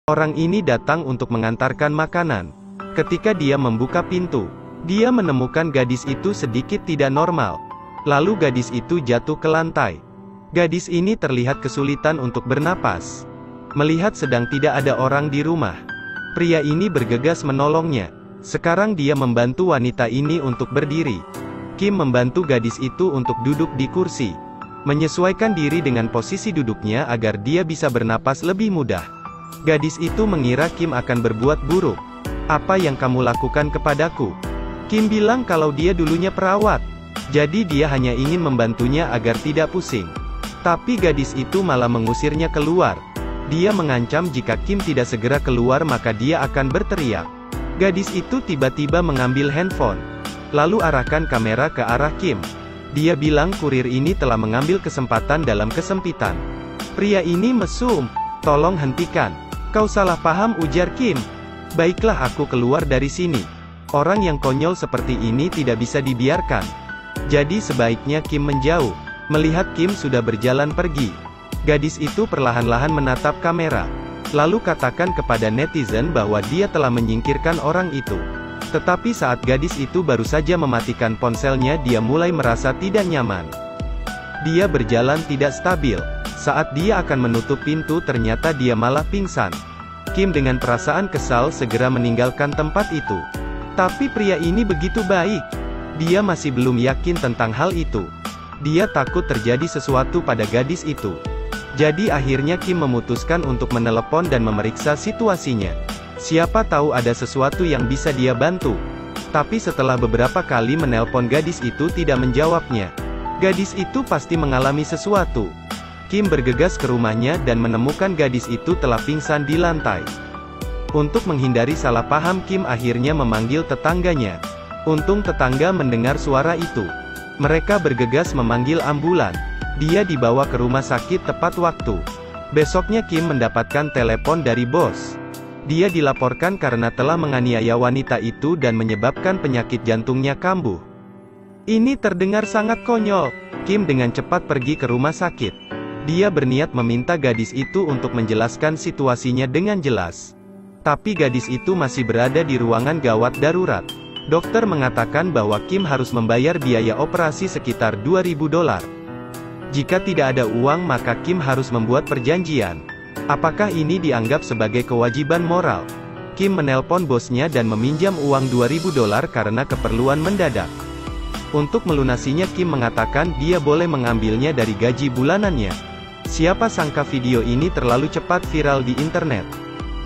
Orang ini datang untuk mengantarkan makanan. Ketika dia membuka pintu, dia menemukan gadis itu sedikit tidak normal. Lalu gadis itu jatuh ke lantai. Gadis ini terlihat kesulitan untuk bernapas. Melihat sedang tidak ada orang di rumah, pria ini bergegas menolongnya. Sekarang dia membantu wanita ini untuk berdiri. Kim membantu gadis itu untuk duduk di kursi, menyesuaikan diri dengan posisi duduknya agar dia bisa bernapas lebih mudah. Gadis itu mengira Kim akan berbuat buruk. "Apa yang kamu lakukan kepadaku?" Kim bilang kalau dia dulunya perawat, jadi dia hanya ingin membantunya agar tidak pusing. Tapi gadis itu malah mengusirnya keluar. Dia mengancam jika Kim tidak segera keluar maka dia akan berteriak. Gadis itu tiba-tiba mengambil handphone, lalu arahkan kamera ke arah Kim. Dia bilang kurir ini telah mengambil kesempatan dalam kesempitan. Pria ini mesum. "Tolong hentikan. Kau salah paham," ujar Kim. "Baiklah, aku keluar dari sini. Orang yang konyol seperti ini tidak bisa dibiarkan." Jadi sebaiknya Kim menjauh. Melihat Kim sudah berjalan pergi, gadis itu perlahan-lahan menatap kamera. Lalu katakan kepada netizen bahwa dia telah menyingkirkan orang itu. Tetapi saat gadis itu baru saja mematikan ponselnya, dia mulai merasa tidak nyaman. Dia berjalan tidak stabil. Saat dia akan menutup pintu ternyata dia malah pingsan. Kim dengan perasaan kesal segera meninggalkan tempat itu. Tapi pria ini begitu baik. Dia masih belum yakin tentang hal itu. Dia takut terjadi sesuatu pada gadis itu. Jadi akhirnya Kim memutuskan untuk menelepon dan memeriksa situasinya. Siapa tahu ada sesuatu yang bisa dia bantu. Tapi setelah beberapa kali menelpon gadis itu tidak menjawabnya. Gadis itu pasti mengalami sesuatu. Kim bergegas ke rumahnya dan menemukan gadis itu telah pingsan di lantai. Untuk menghindari salah paham, Kim akhirnya memanggil tetangganya. Untung tetangga mendengar suara itu. Mereka bergegas memanggil ambulan. Dia dibawa ke rumah sakit tepat waktu. Besoknya Kim mendapatkan telepon dari bos. Dia dilaporkan karena telah menganiaya wanita itu dan menyebabkan penyakit jantungnya kambuh. Ini terdengar sangat konyol. Kim dengan cepat pergi ke rumah sakit. Dia berniat meminta gadis itu untuk menjelaskan situasinya dengan jelas. Tapi gadis itu masih berada di ruangan gawat darurat. Dokter mengatakan bahwa Kim harus membayar biaya operasi sekitar $2.000. Jika tidak ada uang maka Kim harus membuat perjanjian. Apakah ini dianggap sebagai kewajiban moral? Kim menelpon bosnya dan meminjam uang $2.000 karena keperluan mendadak. Untuk melunasinya Kim mengatakan dia boleh mengambilnya dari gaji bulanannya. Siapa sangka video ini terlalu cepat viral di internet.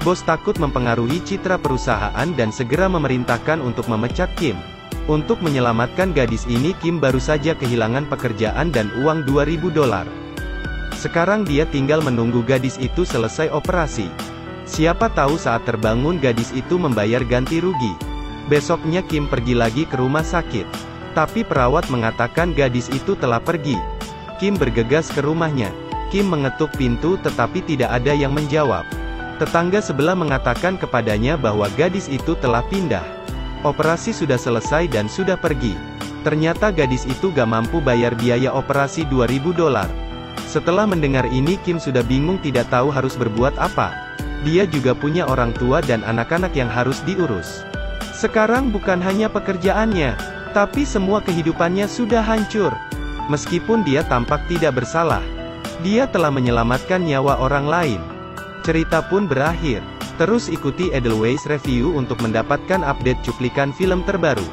Bos takut mempengaruhi citra perusahaan dan segera memerintahkan untuk memecat Kim. Untuk menyelamatkan gadis ini Kim baru saja kehilangan pekerjaan dan uang $2.000. Sekarang dia tinggal menunggu gadis itu selesai operasi. Siapa tahu saat terbangun gadis itu membayar ganti rugi. Besoknya Kim pergi lagi ke rumah sakit. Tapi perawat mengatakan gadis itu telah pergi. Kim bergegas ke rumahnya. Kim mengetuk pintu tetapi tidak ada yang menjawab. Tetangga sebelah mengatakan kepadanya bahwa gadis itu telah pindah. Operasi sudah selesai dan sudah pergi. Ternyata gadis itu gak mampu bayar biaya operasi $2.000. Setelah mendengar ini Kim sudah bingung tidak tahu harus berbuat apa. Dia juga punya orang tua dan anak-anak yang harus diurus. Sekarang bukan hanya pekerjaannya, tapi semua kehidupannya sudah hancur. Meskipun dia tampak tidak bersalah, dia telah menyelamatkan nyawa orang lain. Cerita pun berakhir. Terus ikuti Edelweiss Review untuk mendapatkan update cuplikan film terbaru.